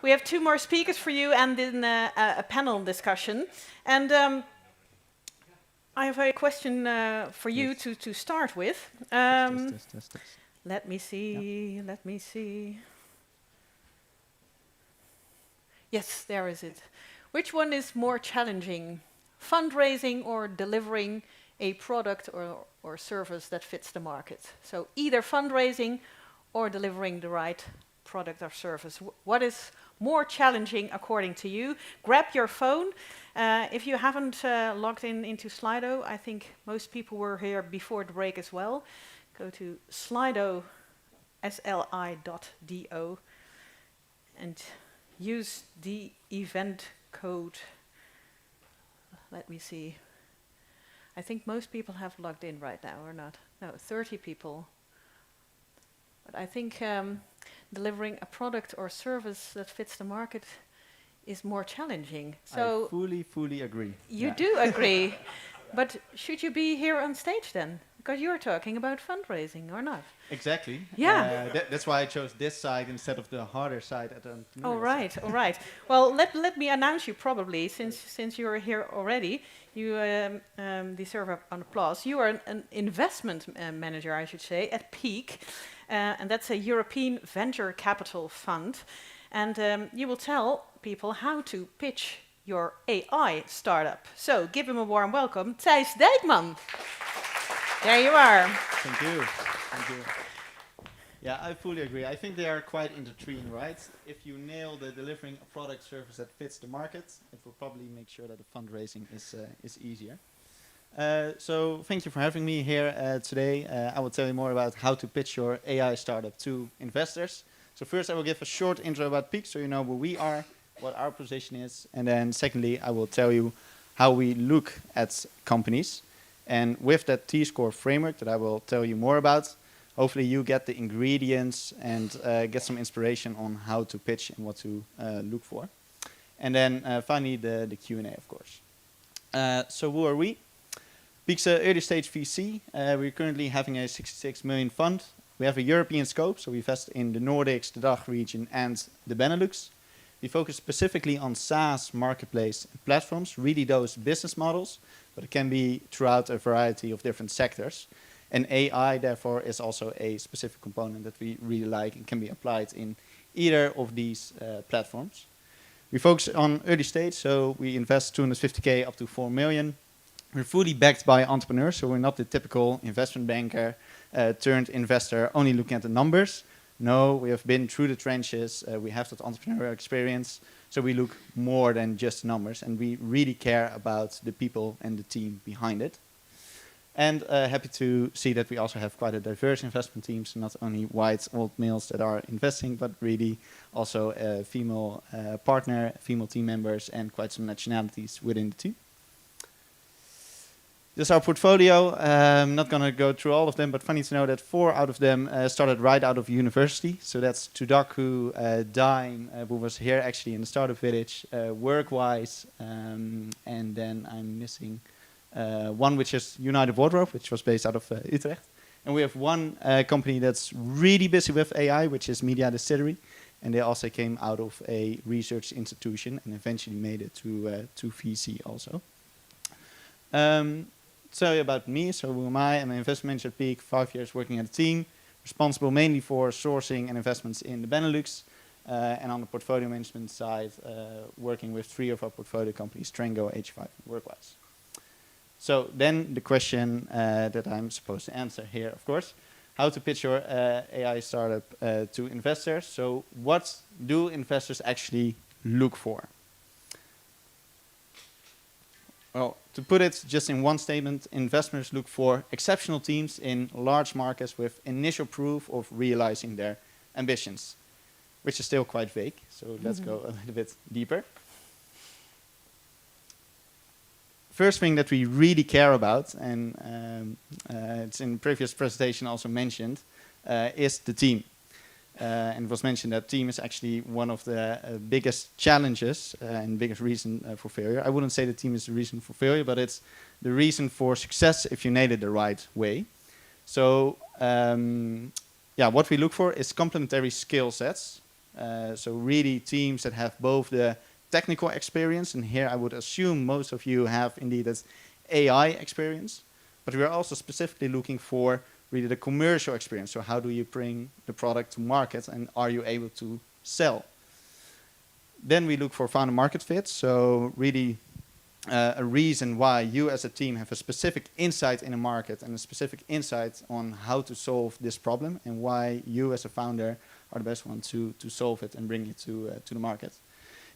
we have two more speakers for you and then a panel discussion. And I have a question for you to start with. Test. Let me see, let me see. Yes, there is it. Which one is more challenging, fundraising or delivering a product or service that fits the market? So either fundraising or delivering the right product or service. What is more challenging according to you? Grab your phone. If you haven't logged into Slido, I think most people were here before the break as well. Go to Slido, sli.do, and use the event code. Let me see. I think most people have logged in right now, or not? No, 30 people. But I think delivering a product or service that fits the market is more challenging. So I fully agree. you do agree. But should you be here on stage then? Because you're talking about fundraising, or not? Exactly. Yeah. That's why I chose this side instead of the harder side at the All right. Well, let me announce you probably, since you're here already, you deserve an applause. You are an investment manager, I should say, at Peak, and that's a European venture capital fund. And you will tell people how to pitch your AI startup. So give him a warm welcome, Thijs Dijkman. There you are. Thank you. Yeah, I fully agree. I think they are quite intertwined, right? If you nail the delivering a product service that fits the market, it will probably make sure that the fundraising is easier. So thank you for having me here today. I will tell you more about how to pitch your AI startup to investors. So first I will give a short intro about Peak so you know who we are, what our position is. And then secondly, I will tell you how we look at companies. And with that T-score framework that I will tell you more about, hopefully you get the ingredients and get some inspiration on how to pitch and what to look for. And then finally the Q&A, of course. So who are we? Peak's an early stage VC. We're currently having a 66 million fund. We have a European scope, so we invest in the Nordics, the DACH region, and the Benelux. We focus specifically on SaaS, marketplace, and platforms, really those business models, but it can be throughout a variety of different sectors. And AI, therefore, is also a specific component that we really like and can be applied in either of these platforms. We focus on early stage, so we invest 250K up to 4 million. We're fully backed by entrepreneurs, so we're not the typical investment banker turned investor only looking at the numbers. No, we have been through the trenches, we have that entrepreneurial experience, so we look more than just numbers, and we really care about the people and the team behind it. And happy to see that we also have quite a diverse investment team, so not only white old males that are investing, but really also a female partner, female team members, and quite some nationalities within the team. This is our portfolio. I'm not going to go through all of them, but funny to know that 4 out of them started right out of university. So that's Tudaku, Dime, who was here actually in the startup village, Workwise, and then I'm missing one which is United Wardrobe, which was based out of Utrecht. And we have one company that's really busy with AI, which is Media Distillery. And they also came out of a research institution and eventually made it to VC also. Tell you about me, so who am I? I'm an investment manager at Peak, 5 years working at a team, responsible mainly for sourcing and investments in the Benelux, and on the portfolio management side, working with 3 of our portfolio companies, Trengo, H5, and Workwise. So then the question that I'm supposed to answer here, of course, how to pitch your AI startup to investors. So what do investors actually look for? Well, to put it just in one statement, investors look for exceptional teams in large markets with initial proof of realizing their ambitions, which is still quite vague. So let's go a little bit deeper. First thing that we really care about, and it's in the previous presentation also mentioned, is the team. And it was mentioned that team is actually one of the biggest challenges and biggest reason for failure. I wouldn't say the team is the reason for failure, but it's the reason for success if you nail it the right way. So yeah, what we look for is complementary skill sets, So really teams that have both the technical experience, and here I would assume most of you have indeed this AI experience, but we are also specifically looking for really the commercial experience. So how do you bring the product to market, and are you able to sell? Then we look for founder market fit. So really a reason why you as a team have a specific insight in a market and a specific insight on how to solve this problem, and why you as a founder are the best one to solve it and bring it to the market.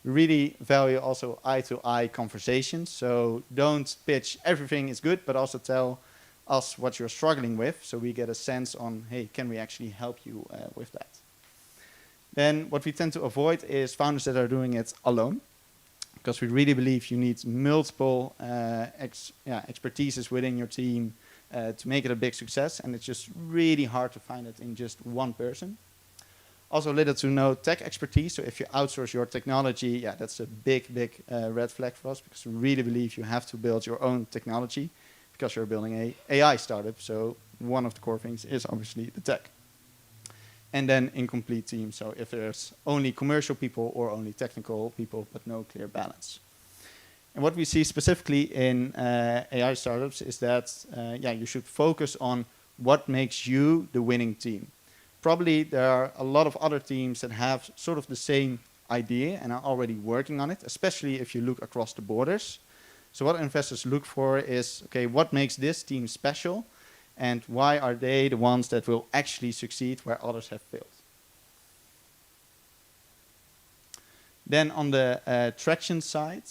We really value also eye-to-eye conversations. So don't pitch everything is good, but also tell us what you're struggling with, so we get a sense on, hey, can we actually help you with that? Then what we tend to avoid is founders that are doing it alone, because we really believe you need multiple expertises within your team to make it a big success, and it's just really hard to find it in just one person. Also little to no tech expertise, so if you outsource your technology, that's a big red flag for us, because we really believe you have to build your own technology, because you're building a AI startup, so one of the core things is obviously the tech. And then incomplete team, so if there's only commercial people or only technical people, but no clear balance. And what we see specifically in AI startups is that you should focus on what makes you the winning team. Probably there are a lot of other teams that have sort of the same idea and are already working on it, especially if you look across the borders. So what investors look for is, okay, what makes this team special, and why are they the ones that will actually succeed where others have failed? Then on the traction side,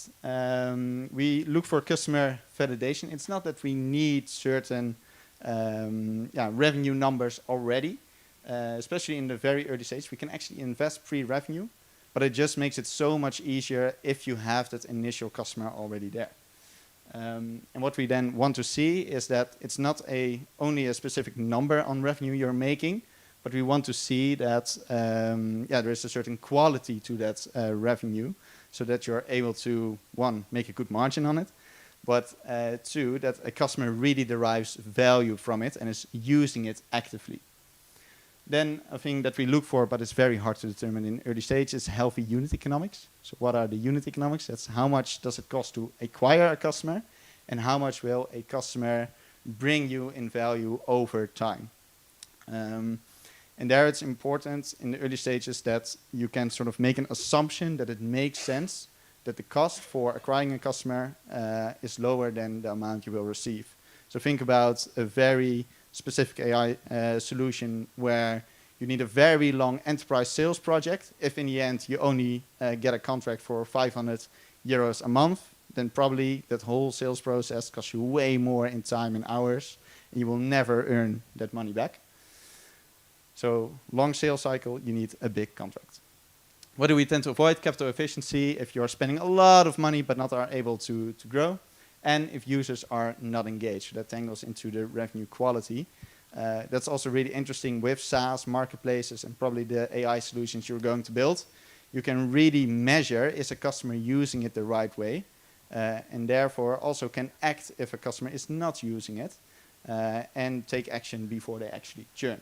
we look for customer validation. It's not that we need certain revenue numbers already, especially in the very early stage. We can actually invest pre-revenue, but it just makes it so much easier if you have that initial customer already there. And what we then want to see is that it's not only a specific number on revenue you're making, but we want to see that there is a certain quality to that revenue, so that you're able to, one, make a good margin on it, but two, that a customer really derives value from it and is using it actively. Then a thing that we look for, but it's very hard to determine in early stage, is healthy unit economics. So what are the unit economics? That's how much does it cost to acquire a customer, and how much will a customer bring you in value over time. And there it's important in the early stages that you can sort of make an assumption that it makes sense that the cost for acquiring a customer is lower than the amount you will receive. So think about a very specific AI solution where you need a very long enterprise sales project. If in the end you only get a contract for 500 euros a month, then probably that whole sales process costs you way more in time and hours, and you will never earn that money back. So long sales cycle, you need a big contract. What do we tend to avoid? Capital efficiency, if you're spending a lot of money but not are able to grow, and if users are not engaged. That tangles into the revenue quality. That's also really interesting with SaaS, marketplaces, and probably the AI solutions you're going to build. You can really measure, is a customer using it the right way? And therefore also can act if a customer is not using it, and take action before they actually churn.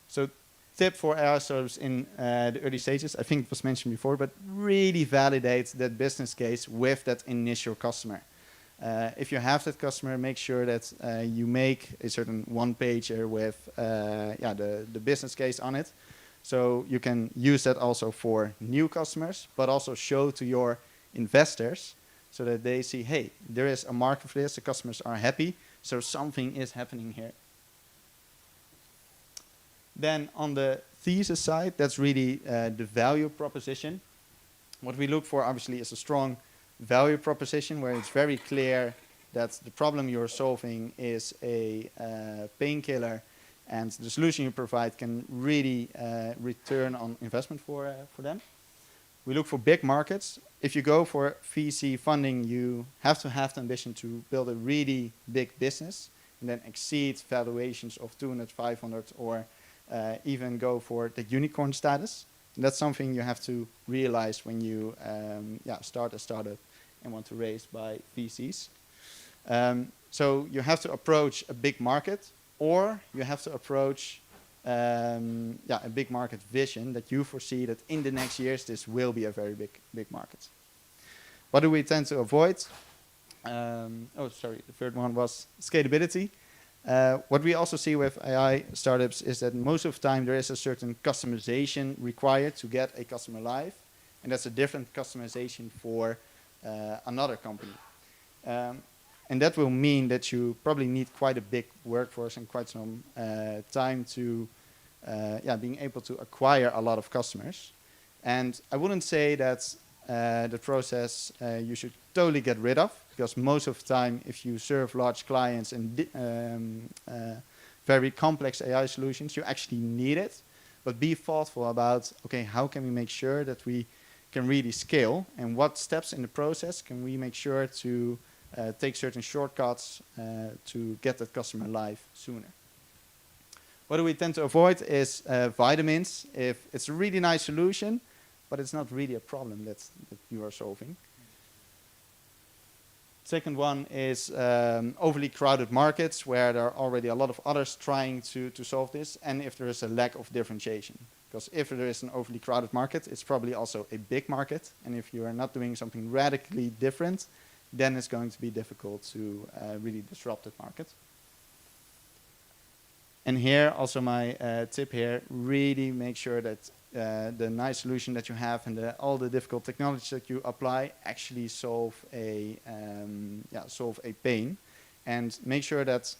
So tip for AI startups in the early stages, I think it was mentioned before, but really validate that business case with that initial customer. If you have that customer, make sure that you make a certain one-pager with the business case on it. So you can use that also for new customers, but also show to your investors so that they see, hey, there is a market for this, the customers are happy, so something is happening here. Then on the thesis side, that's really the value proposition. What we look for obviously is a strong value proposition where it's very clear that the problem you're solving is a painkiller, and the solution you provide can really return on investment for them. We look for big markets. If you go for VC funding, you have to have the ambition to build a really big business and then exceed valuations of 200, 500, or even go for the unicorn status. And that's something you have to realize when you start a startup and want to raise by VCs. So you have to approach a big market, or you have to approach a big market vision that you foresee that in the next years this will be a very big market. What do we tend to avoid? The third one was scalability. What we also see with AI startups is that most of the time there is a certain customization required to get a customer live, and that's a different customization for another company. And that will mean that you probably need quite a big workforce and quite some time to being able to acquire a lot of customers. And I wouldn't say that the process you should totally get rid of, because most of the time if you serve large clients and very complex AI solutions, you actually need it. But be thoughtful about, okay, how can we make sure that we can really scale, and what steps in the process can we make sure to take certain shortcuts to get that customer live sooner. What do we tend to avoid is vitamins. If it's a really nice solution, but it's not really a problem that you are solving. Second one is overly crowded markets where there are already a lot of others trying to solve this, and if there is a lack of differentiation. Because if there is an overly crowded market, it's probably also a big market, and if you are not doing something radically different, then it's going to be difficult to really disrupt that market. And here, also my tip here, really make sure that the nice solution that you have and all the difficult technologies that you apply actually solve a pain, and make sure that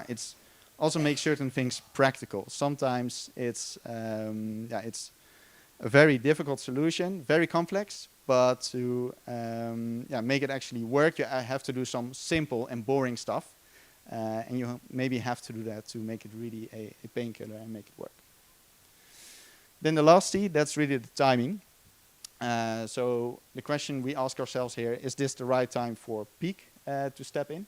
it's also make certain things practical. Sometimes it's a very difficult solution, very complex, but to make it actually work, you have to do some simple and boring stuff, and you maybe have to do that to make it really a painkiller and make it work. Then the last T, that's really the timing. So the question we ask ourselves here, is this the right time for peak to step in?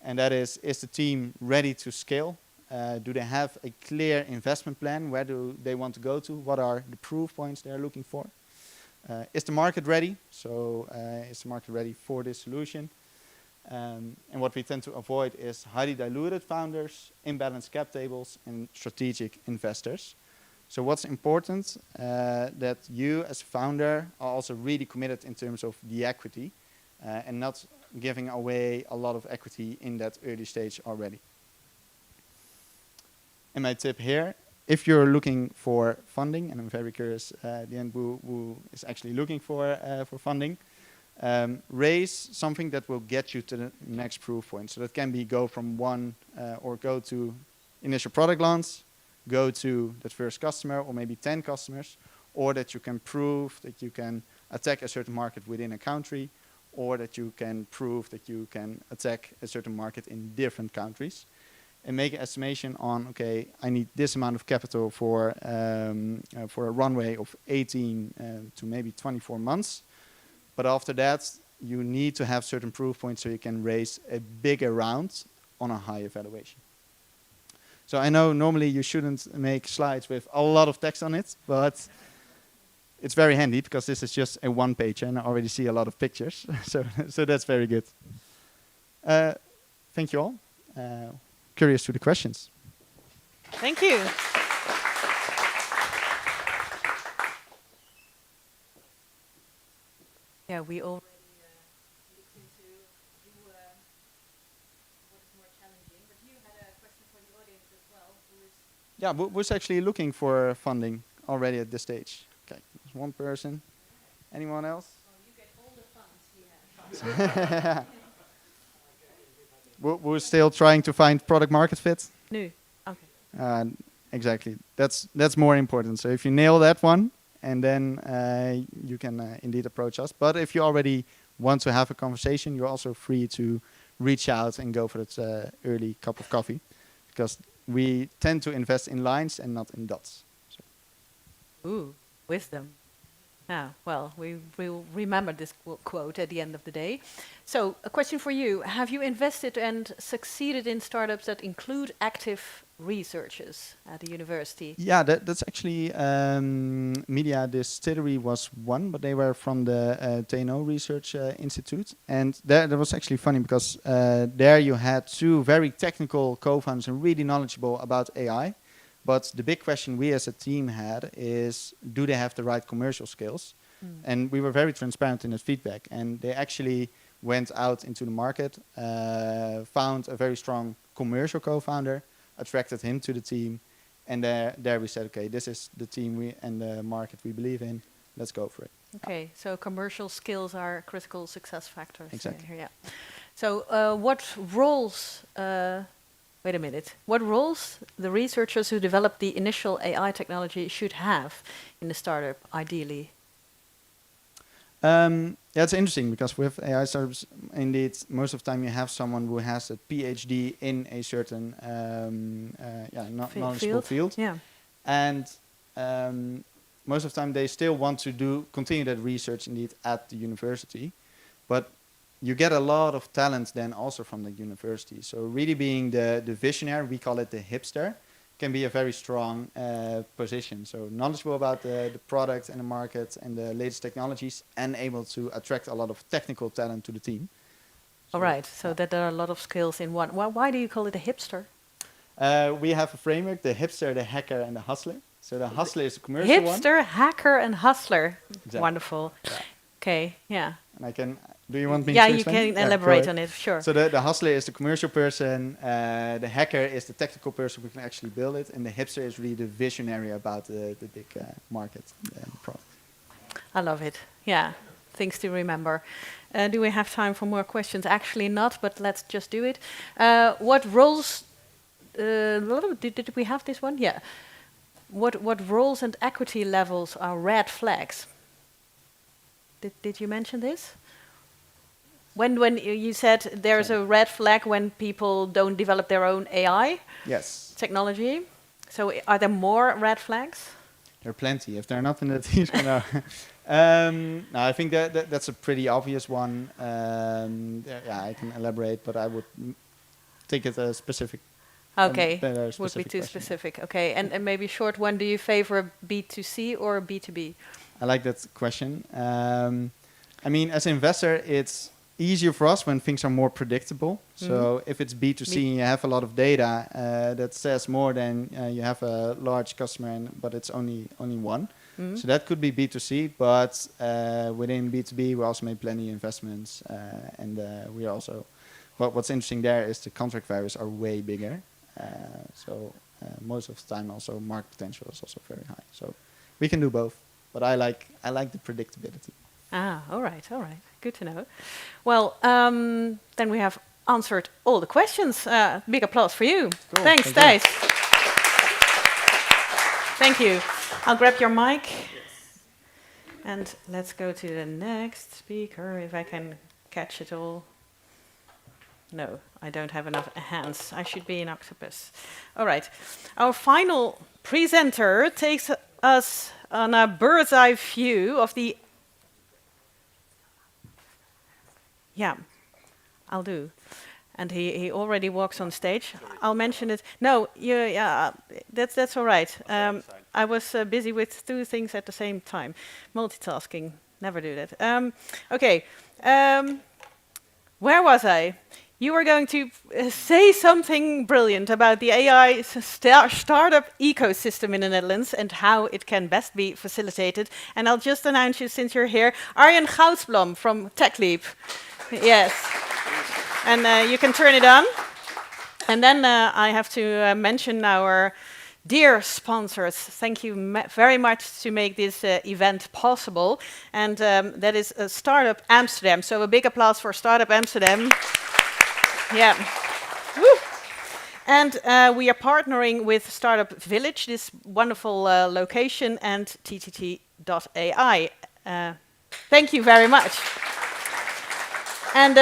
And that is the team ready to scale? Do they have a clear investment plan? Where do they want to go to? What are the proof points they're looking for? Is the market ready? So is the market ready for this solution? And what we tend to avoid is highly diluted founders, imbalanced cap tables, and strategic investors. So what's important, that you as a founder are also really committed in terms of the equity, and not giving away a lot of equity in that early stage already. And my tip here, if you're looking for funding, and I'm very curious at the end who is actually looking for funding, raise something that will get you to the next proof point. So that can be go from one or go to initial product launch, go to that first customer or maybe 10 customers, or that you can prove that you can attack a certain market within a country, or that you can prove that you can attack a certain market in different countries, and make an estimation on, okay, I need this amount of capital for a runway of 18 to maybe 24 months. But after that, you need to have certain proof points so you can raise a bigger round on a higher valuation. So I know normally you shouldn't make slides with a lot of text on it, but it's very handy because this is just a one page and I already see a lot of pictures. so that's very good. Thank you all. Curious to the questions. Thank you. Yeah, we already looked into what is more challenging, but you had a question for the audience as well. Yeah, who's actually looking for funding already at this stage? Okay, there's one person. Anyone else? Oh, you get all the funds we have. We're still trying to find product market fit. No. Okay. Exactly. That's more important. So if you nail that one, and then you can indeed approach us. But if you already want to have a conversation, you're also free to reach out and go for that early cup of coffee, because we tend to invest in lines and not in dots. So. Ooh, wisdom. Well, we will remember this quote at the end of the day. So, a question for you. Have you invested and succeeded in startups that include active researchers at the university? Yeah, that's actually, Media Distillery was one, but they were from the TNO Research Institute. And that was actually funny because there you had two very technical co-founders and really knowledgeable about AI. But the big question we as a team had is, do they have the right commercial skills? And we were very transparent in that feedback. And they actually went out into the market, found a very strong commercial co-founder, attracted him to the team. And there we said, okay, this is the team and the market we believe in. Let's go for it. Okay, so commercial skills are critical success factors. Exactly. Yeah. So what roles, wait a minute, what roles the researchers who developed the initial AI technology should have in the startup, ideally? Yeah, it's interesting because with AI startups, indeed, most of the time you have someone who has a PhD in a certain knowledgeable field. Yeah. And most of the time they still want to continue that research indeed at the university. But you get a lot of talent then also from the university. So really being the visionary, we call it the hipster, can be a very strong position. So knowledgeable about the product and the market and the latest technologies, and able to attract a lot of technical talent to the team. All right, so that there are a lot of skills in one. Why do you call it a hipster? We have a framework, the hipster, the hacker, and the hustler. So the hustler is the commercial one. Hipster, hacker, and hustler. Exactly. Wonderful. Yeah. Okay, yeah. And do you want me to explain? You can elaborate on it, sure. So the hustler is the commercial person, the hacker is the technical person who can actually build it, and the hipster is really the visionary about the big market and product. I love it, yeah. Things to remember. Do we have time for more questions? Actually not, but let's just do it. What roles, did we have this one? Yeah. What roles and equity levels are red flags? Did you mention this? When you said there's a red flag when people don't develop their own AI technology. So are there more red flags? There are plenty. If they're not in the teams, no. No, I think that's a pretty obvious one. Yeah, I can elaborate, but I would take it a specific. Okay, specific would be too question. specific. Okay, and maybe short one. Do you favor B2C or B2B? I like that question. I mean, as an investor, it's easier for us when things are more predictable. So if it's B2C and you have a lot of data that says more than you have a large customer, but it's only one. So that could be B2C, but within B2B, we also made plenty of investments. And we also, what's interesting there is the contract values are way bigger. So most of the time also market potential is also very high. So we can do both, but I like the predictability. Ah, all right. Good to know. Well, then we have answered all the questions. Big applause for you. Cool. Thanks, Thijs. Thank you. I'll grab your mic. Yes. And let's go to the next speaker, if I can catch it all. No, I don't have enough hands. I should be an octopus. All right. Our final presenter takes us on a bird's eye view of the... Yeah, I'll do. And he already walks on stage. I'll mention it. No, that's all right. I was busy with two things at the same time. Multitasking, never do that. Okay, where was I? You were going to say something brilliant about the AI startup ecosystem in the Netherlands and how it can best be facilitated. And I'll just announce you, since you're here, Arjan Goudsblom from TechLeap. Yes. And you can turn it on. And then I have to mention our dear sponsors. Thank you very much to make this event possible. And that is Startup Amsterdam. So a big applause for Startup Amsterdam. Yeah. Woo. And we are partnering with Startup Village, this wonderful location, and TTT.ai. Thank you very much. And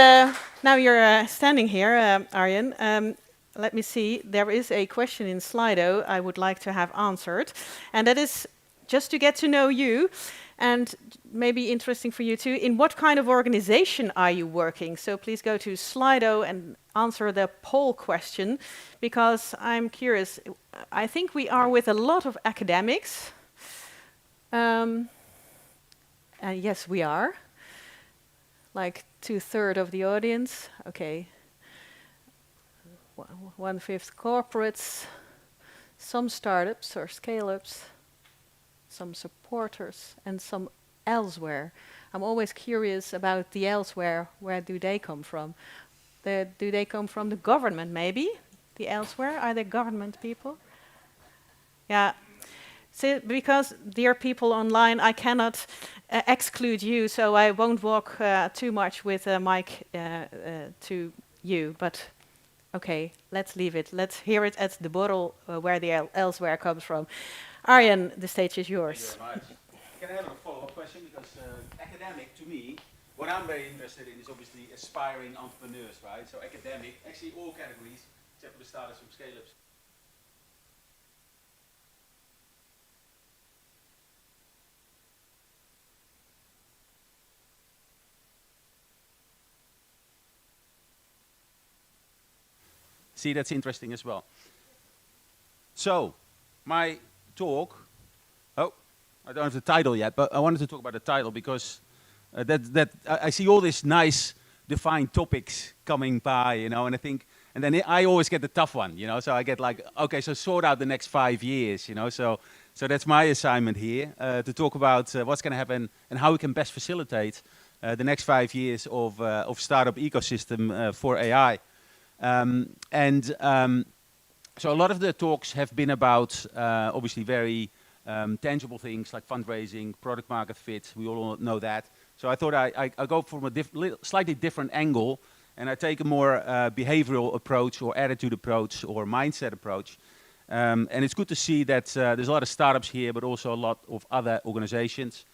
now you're standing here, Arjan. Let me see. There is a question in Slido I would like to have answered. And that is just to get to know you, and maybe interesting for you too, in what kind of organization are you working? So please go to Slido and answer the poll question, because I'm curious. I think we are with a lot of academics. Yes, we are. Like 2/3 of the audience. Okay. 1/5 corporates. some startups or scale-ups, some supporters, and some elsewhere. I'm always curious about the elsewhere. Where do they come from? Do they come from the government, maybe? The elsewhere? Are they government people? Yeah. So, because, dear people online, I cannot exclude you, so I won't walk too much with a mic to you. But okay, let's leave it. Let's hear it at the bottle where the elsewhere comes from. Arjan, the stage is yours. Thank you very much. Can I have a follow-up question? Because academic, to me, what I'm very interested in is obviously aspiring entrepreneurs, right? So academic, actually all categories, except for the startups from scale-ups. See, that's interesting as well. So, my talk, oh, I don't have the title yet, but I wanted to talk about the title because I see all these nice defined topics coming by, you know, and I think, and then I always get the tough one, you know, so I get like, okay, so sort out the next 5 years, you know, so that's my assignment here, to talk about what's going to happen and how we can best facilitate the next 5 years of startup ecosystem for AI. So a lot of the talks have been about obviously very tangible things like fundraising, product market fit. We all know that. So I thought I go from a slightly different angle, and I take a more behavioral approach or attitude approach or mindset approach. And it's good to see that there's a lot of startups here, but also a lot of other organizations.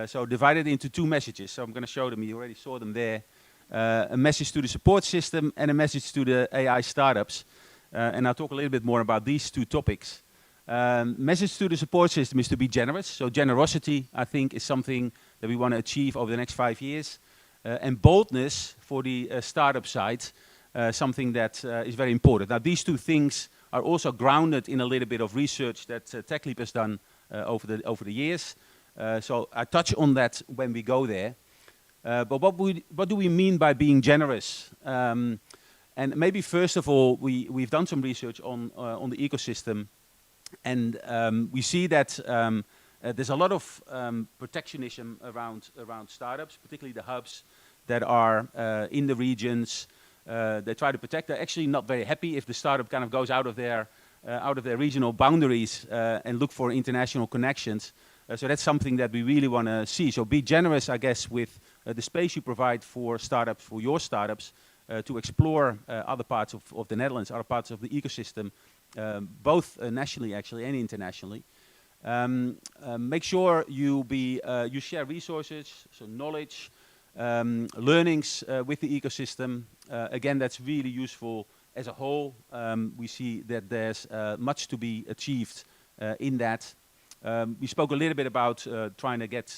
So divided into 2 messages. So I'm going to show them. You already saw them there. A message to the support system and a message to the AI startups. And I'll talk a little bit more about these 2 topics. Message to the support system is to be generous. So generosity, I think, is something that we want to achieve over the next 5 years. And boldness for the startup side, something that is very important. Now, these 2 things are also grounded in a little bit of research that TechLeap has done over the years. So I touch on that when we go there. But what do we mean by being generous? And maybe first of all, we've done some research on the ecosystem, and we see that there's a lot of protectionism around startups, particularly the hubs that are in the regions. They try to protect. They're actually not very happy if the startup kind of goes out of their regional boundaries and look for international connections. So that's something that we really want to see. So be generous, I guess, with the space you provide for startups, for your startups, to explore other parts of the Netherlands, other parts of the ecosystem, both nationally actually and internationally. Make sure you share resources, so knowledge, learnings with the ecosystem. Again, that's really useful as a whole. We see that there's much to be achieved in that. We spoke a little bit about trying to get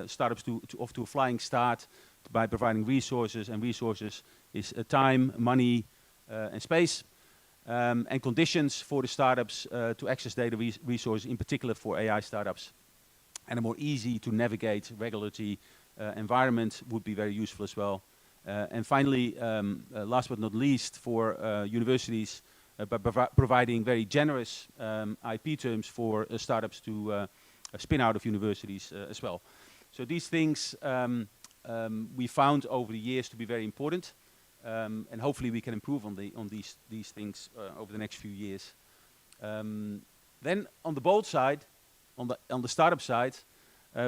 startups off to a flying start by providing resources, and resources is time, money, and space, and conditions for the startups to access data resources, in particular for AI startups. And a more easy to navigate regulatory environment would be very useful as well. And finally, last but not least, for universities, by providing very generous IP terms for startups to spin out of universities as well. So these things we found over the years to be very important, and hopefully we can improve on these things over the next few years. Then on the bold side, on the startup side,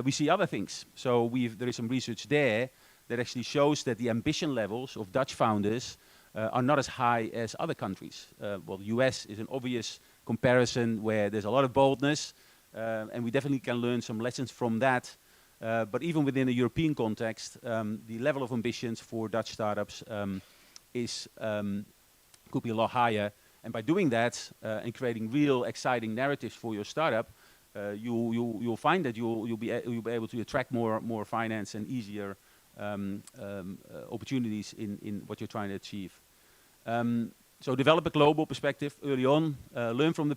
we see other things. So there is some research there that actually shows that the ambition levels of Dutch founders are not as high as other countries. Well, the US is an obvious comparison where there's a lot of boldness, and we definitely can learn some lessons from that. But even within a European context, the level of ambitions for Dutch startups could be a lot higher. And by doing that and creating real exciting narratives for your startup, you'll find that you'll be able to attract more finance and easier opportunities in what you're trying to achieve. So develop a global perspective early on, learn from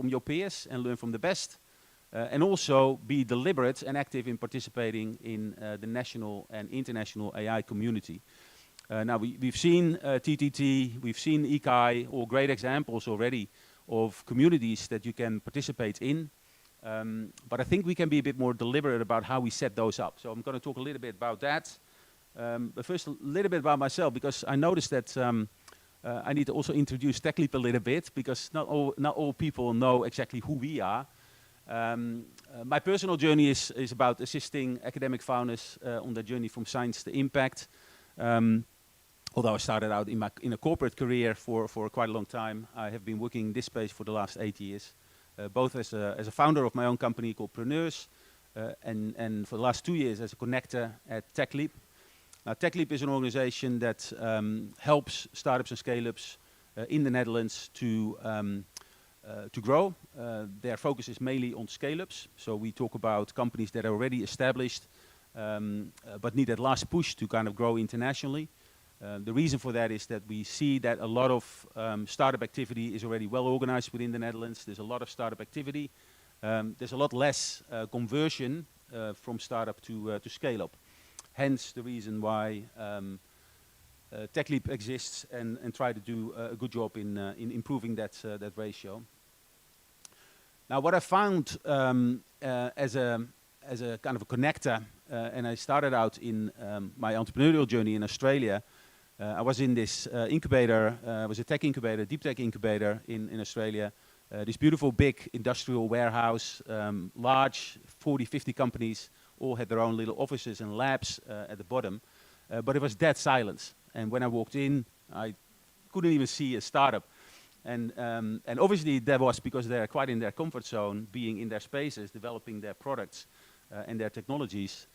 your peers, and learn from the best. And also be deliberate and active in participating in the national and international AI community. Now we've seen TTT, we've seen ICAI, all great examples already of communities that you can participate in. But I think we can be a bit more deliberate about how we set those up. So I'm going to talk a little bit about that. But first, a little bit about myself, because I noticed that I need to also introduce TechLeap a little bit, because not all people know exactly who we are. My personal journey is about assisting academic founders on their journey from science to impact. Although I started out in a corporate career for quite a long time, I have been working in this space for the last 8 years, both as a founder of my own company called Preneurs, and for the last 2 years as a connector at TechLeap. Now, TechLeap is an organization that helps startups and scale-ups in the Netherlands to grow. Their focus is mainly on scale-ups, so we talk about companies that are already established, but need that last push to kind of grow internationally. The reason for that is that we see that a lot of startup activity is already well organized within the Netherlands. There's a lot of startup activity. There's a lot less conversion from startup to scale-up. Hence the reason why TechLeap exists and try to do a good job in improving that ratio. Now, what I found as a kind of a connector, and I started out in my entrepreneurial journey in Australia. I was in this incubator, was a tech incubator, deep tech incubator in Australia. This beautiful big industrial warehouse, large 40, 50 companies, all had their own little offices and labs at the bottom. But it was dead silence. And when I walked in, I couldn't even see a startup. And obviously that was because they're quite in their comfort zone, being in their spaces, developing their products and their technologies.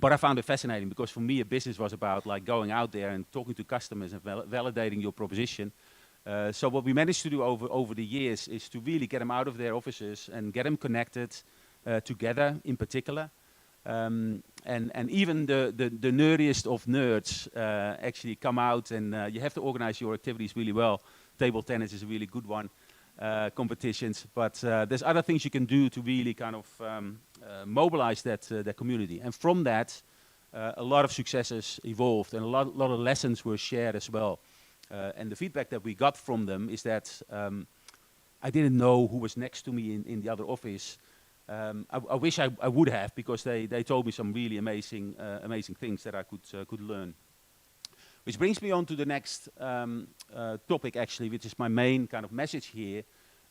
But I found it fascinating, because for me a business was about like going out there and talking to customers and validating your proposition. So what we managed to do over the years is to really get them out of their offices and get them connected together in particular. And even the nerdiest of nerds actually come out, and you have to organize your activities really well. Table tennis is a really good one, competitions, but there's other things you can do to really kind of mobilize that community. And from that, a lot of successes evolved, and a lot of lessons were shared as well. And the feedback that we got from them is that I didn't know who was next to me in the other office. I wish I would have, because they told me some really amazing things that I could learn. Which brings me on to the next topic, actually, which is my main kind of message here,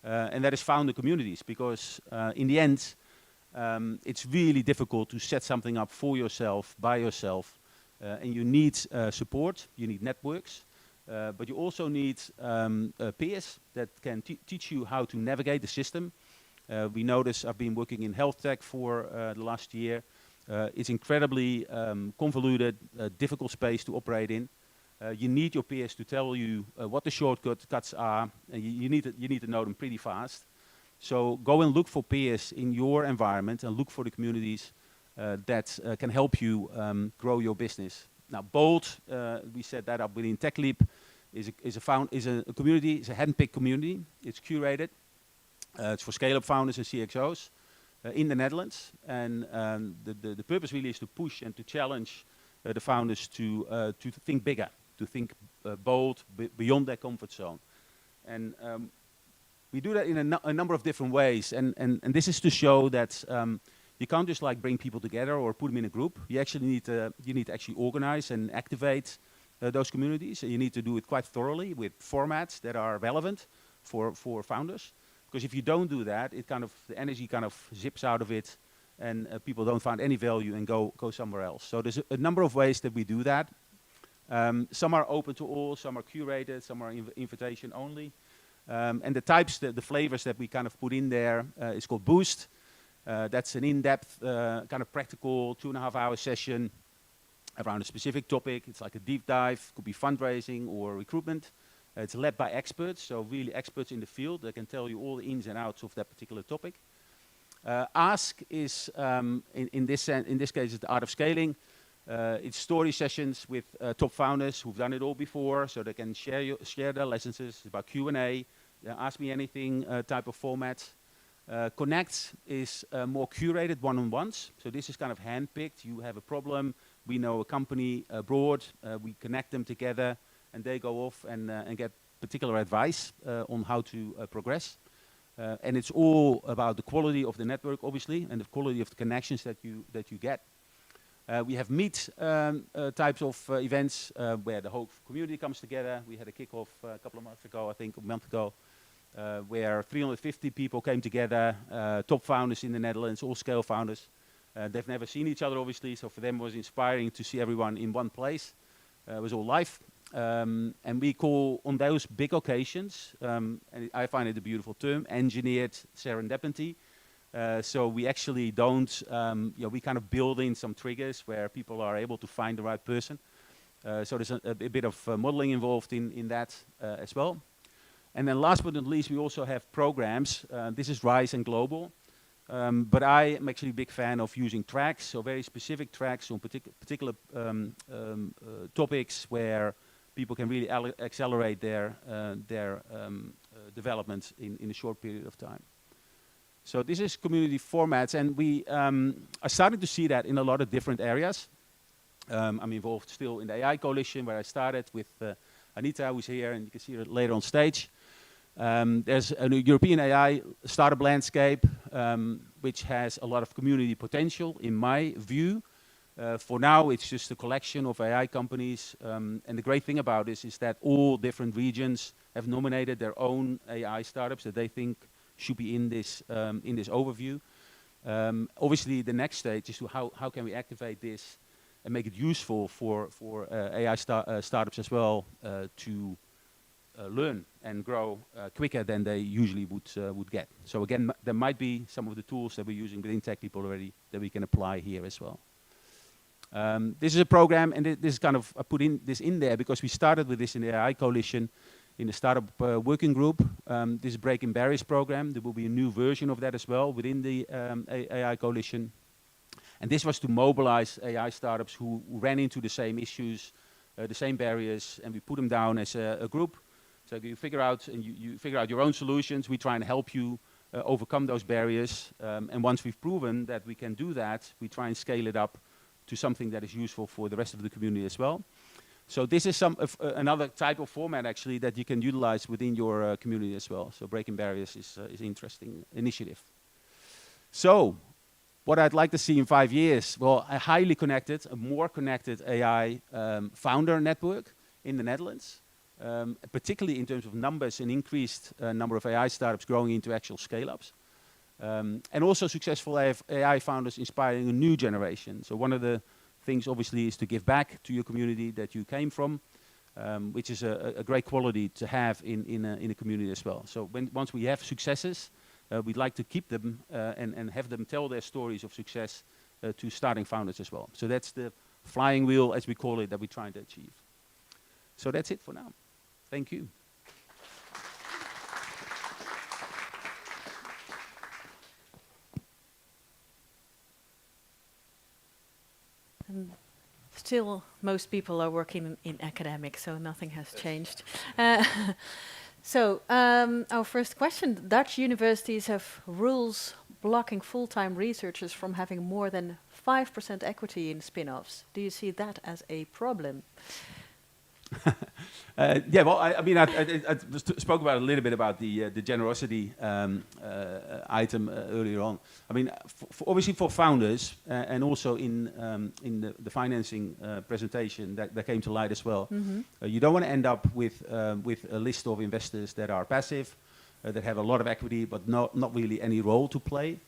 and that is founder communities. Because in the end, it's really difficult to set something up for yourself, by yourself, and you need support, you need networks, but you also need peers that can teach you how to navigate the system. We notice I've been working in health tech for the last year. It's incredibly convoluted, difficult space to operate in. You need your peers to tell you what the shortcuts are, and you need to know them pretty fast. So go and look for peers in your environment, and look for the communities that can help you grow your business. Now, Bold, we set that up within TechLeap, is a community, it's a handpicked community. It's curated. It's for scale-up founders and CXOs in the Netherlands, and the purpose really is to push and to challenge the founders to think bigger, to think bold, beyond their comfort zone. And we do that in a number of different ways, and this is to show that you can't just like bring people together or put them in a group. You actually need to actually organize and activate those communities. And you need to do it quite thoroughly with formats that are relevant for founders. Because if you don't do that, the energy kind of zips out of it, and people don't find any value and go somewhere else. So there's a number of ways that we do that. Some are open to all, some are curated, some are invitation only. And the types, the flavors that we kind of put in there is called Boost. That's an in-depth, kind of practical 2.5-hour session around a specific topic. It's like a deep dive, could be fundraising or recruitment. It's led by experts, so really experts in the field that can tell you all the ins and outs of that particular topic. Ask is, in this case, it's the art of scaling. It's story sessions with top founders who've done it all before, so they can share their lessons. It's about Q&A, ask me anything type of format. Connect is more curated one-on-ones. So this is kind of handpicked. You have a problem, we know a company abroad, we connect them together, and they go off and get particular advice on how to progress. And it's all about the quality of the network, obviously, and the quality of the connections that you get. We have meet types of events where the whole community comes together. We had a kickoff a couple of months ago, I think, a month ago, where 350 people came together, top founders in the Netherlands, all scale founders. They've never seen each other, obviously, so for them it was inspiring to see everyone in one place. It was all live. And we call on those big occasions, and I find it a beautiful term, engineered serendipity. So we actually don't, we kind of build in some triggers where people are able to find the right person. So there's a bit of modeling involved in that as well. And then last but not least, we also have programs. This is RISE and Global. But I am actually a big fan of using tracks, so very specific tracks on particular topics where people can really accelerate their development in a short period of time. So this is community formats, and we are starting to see that in a lot of different areas. I'm involved still in the AI Coalition, where I started with Anita, who's here, and you can see her later on stage. There's a new European AI startup landscape, which has a lot of community potential, in my view. For now, it's just a collection of AI companies, and the great thing about this is that all different regions have nominated their own AI startups that they think should be in this overview. Obviously, the next stage is to how can we activate this and make it useful for AI startups as well to learn and grow quicker than they usually would get. So again, there might be some of the tools that we're using within TechLeap already that we can apply here as well. This is a program, and this is kind of, I put this in there because we started with this in the AI Coalition, in the startup working group. This is Breaking Barriers program. There will be a new version of that as well within the AI Coalition. And this was to mobilize AI startups who ran into the same issues, the same barriers, and we put them down as a group. So you figure out, and you figure out your own solutions. We try and help you overcome those barriers. And once we've proven that we can do that, we try and scale it up to something that is useful for the rest of the community as well. So this is another type of format actually that you can utilize within your community as well. So Breaking Barriers is an interesting initiative. So what I'd like to see in 5 years, well, a highly connected, a more connected AI founder network in the Netherlands, particularly in terms of numbers, an increased number of AI startups growing into actual scale-ups. And also successful AI founders inspiring a new generation. So one of the things obviously is to give back to your community that you came from, which is a great quality to have in a community as well. So once we have successes, we'd like to keep them and have them tell their stories of success to starting founders as well. So that's the flying wheel, as we call it, that we're trying to achieve. So that's it for now. Thank you. Still, most people are working in academics, so nothing has changed. So, our first question, Dutch universities have rules blocking full-time researchers from having more than 5% equity in spin-offs. Do you see that as a problem? Yeah, well, I mean, I spoke about a little bit about the generosity item earlier on. I mean, obviously for founders, and also in the financing presentation that came to light as well, you don't want to end up with a list of investors that are passive, that have a lot of equity, but not really any role to play.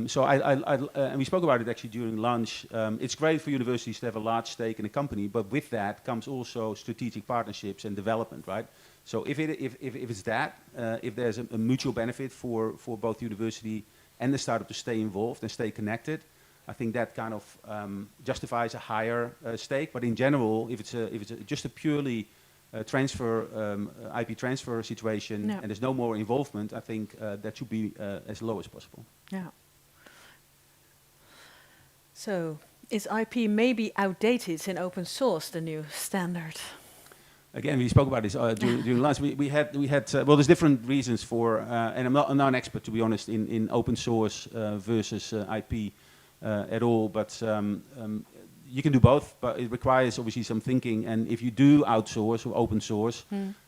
So and we spoke about it actually during lunch. It's great for universities to have a large stake in a company, but with that comes also strategic partnerships and development, right? So if it's that, if there's a mutual benefit for both university and the startup to stay involved and stay connected, I think that kind of justifies a higher stake. But in general, if it's just a purely transfer, IP transfer situation, and there's no more involvement, I think that should be as low as possible. Yeah. So, is IP maybe outdated in open source, the new standard? Again, we spoke about this during lunch. We had well, there's different reasons for, and I'm not an expert, to be honest, in open source versus IP at all, but you can do both, but it requires obviously some thinking. And if you do outsource or open source,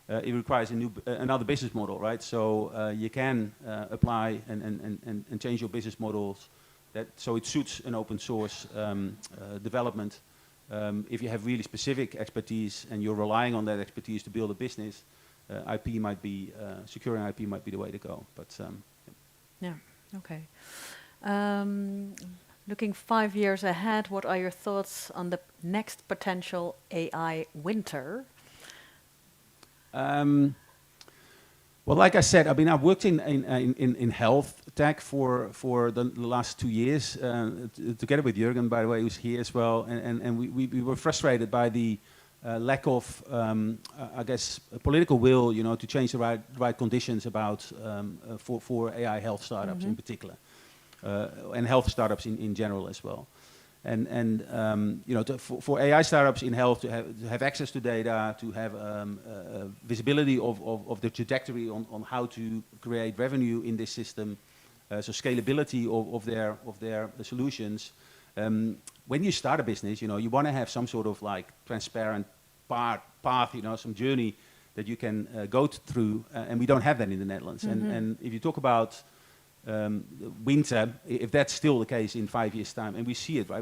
it requires another business model, right? So you can apply and change your business models so it suits an open source development. If you have really specific expertise and you're relying on that expertise to build a business, securing IP might be the way to go. But yeah, okay. Looking 5 years ahead, what are your thoughts on the next potential AI winter? Well, like I said, I mean, I've worked in health tech for the last 2 years, together with Jürgen, by the way, who's here as well, and we were frustrated by the lack of, I guess, political will, to change the right conditions for AI health startups in particular, and health startups in general as well. And for AI startups in health to have access to data, to have visibility of the trajectory on how to create revenue in this system, so scalability of their solutions. When you start a business, you want to have some sort of like transparent path, some journey that you can go through, and we don't have that in the Netherlands. And if you talk about winter, if that's still the case in 5 years' time, and we see it, right?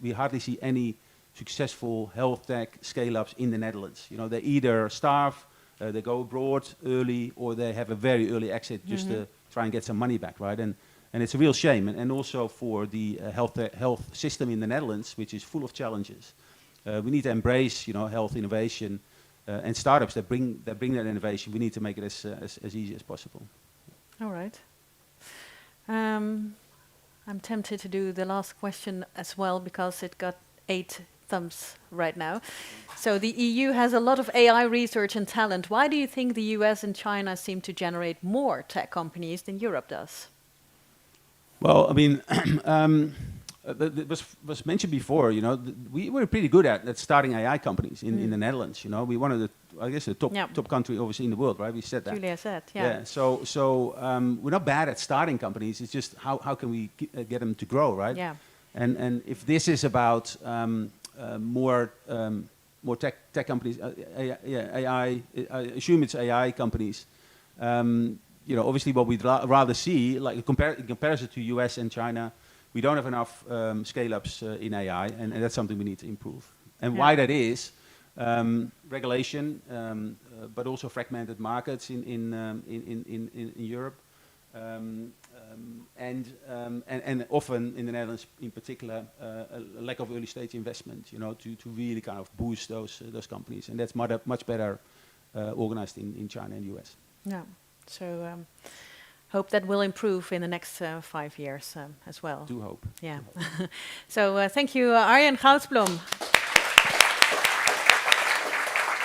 We hardly see any successful health tech scale-ups in the Netherlands. They either starve, they go abroad early, or they have a very early exit just to try and get some money back, right? And it's a real shame, and also for the health system in the Netherlands, which is full of challenges. We need to embrace, health innovation, and startups that bring that innovation. We need to make it as easy as possible. All right. I'm tempted to do the last question as well because it got 8 thumbs right now. So the EU has a lot of AI research and talent. Why do you think the US and China seem to generate more tech companies than Europe does? Well, I mean, it was mentioned before, we were pretty good at starting AI companies in the Netherlands. We one of the top country obviously in the world, right? We said that. Julia said, Yeah. So we're not bad at starting companies. It's just how can we get them to grow, right? Yeah. And if this is about more tech companies, AI, I assume it's AI companies. Obviously what we'd rather see, like in comparison to US and China, we don't have enough scale-ups in AI, and that's something we need to improve. And why that is, regulation, but also fragmented markets in Europe, and often in the Netherlands in particular, a lack of early stage investment, to really kind of boost those companies, and that's much better organized in China and US. Yeah. So hope that will improve in the next 5 years as well. Do hope. Yeah. Do hope. So thank you, Arjan Goudsblom.